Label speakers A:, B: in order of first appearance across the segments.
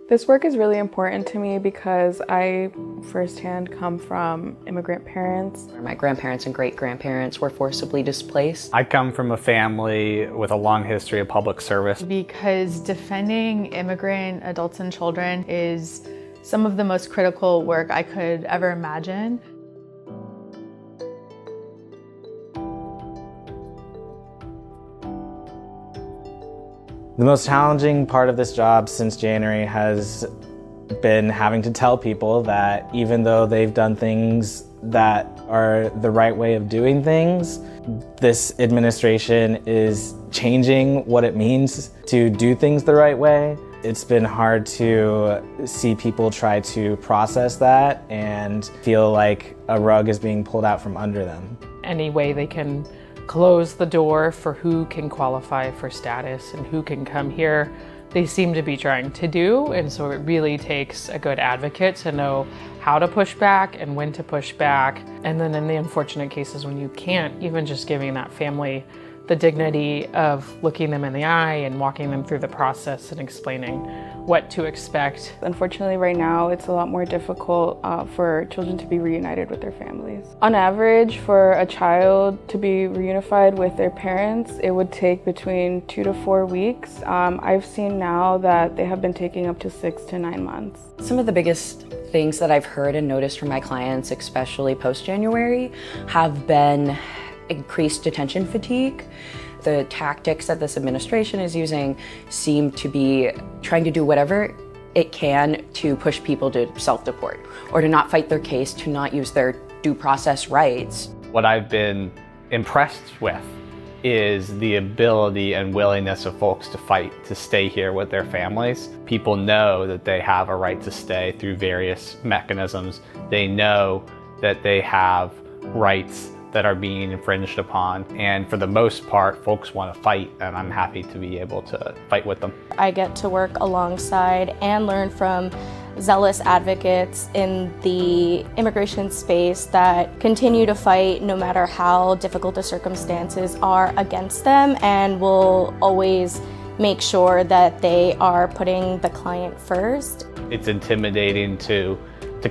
A: This work is really important to me because I firsthand come from immigrant parents.
B: My grandparents and great-grandparents were forcibly displaced.
C: I come from a family with a long history of public service.
D: Because defending immigrant adults and children is some of the most critical work I could ever imagine.
E: The most challenging part of this job since January has been having to tell people that even though they've done things that are the right way of doing things, this administration is changing what it means to do things the right way. It's been hard to see people try to process that and feel like a rug is being pulled out from under them.
F: Any way they can close the door for who can qualify for status and who can come here, they seem to be trying to do. And so it really takes a good advocate to know how to push back and when to push back. And then in the unfortunate cases when you can't, even just giving that family the dignity of looking them in the eye and walking them through the process and explaining what to expect.
A: Unfortunately, right now, it's a lot more difficult for children to be reunited with their families. On average, for a child to be reunified with their parents, it would take between 2 to 4 weeks. I've seen now that they have been taking up to 6 to 9 months.
B: Some of the biggest things that I've heard and noticed from my clients, especially post-January, have been increased detention fatigue. The tactics that this administration is using seem to be trying to do whatever it can to push people to self-deport or to not fight their case, to not use their due process rights.
C: What I've been impressed with is the ability and willingness of folks to fight to stay here with their families. People know that they have a right to stay through various mechanisms. They know that they have rights that are being infringed upon. And for the most part, folks want to fight, and I'm happy to be able to fight with them.
G: I get to work alongside and learn from zealous advocates in the immigration space that continue to fight no matter how difficult the circumstances are against them, and will always make sure that they are putting the client first.
C: It's intimidating to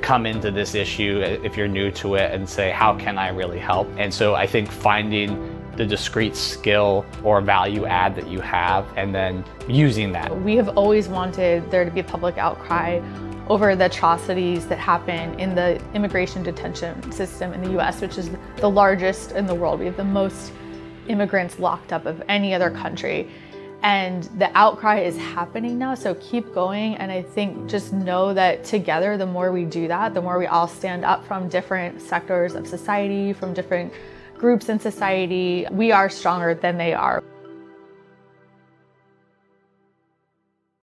C: come into this issue if you're new to it and say, how can I really help? And so I think finding the discrete skill or value add that you have and then using that.
D: We have always wanted there to be a public outcry over the atrocities that happen in the immigration detention system in the US, which is the largest in the world. We have the most immigrants locked up of any other country. And the outcry is happening now, so keep going. And I think just know that together, the more we do that, the more we all stand up from different sectors of society, from different groups in society, we are stronger than they are.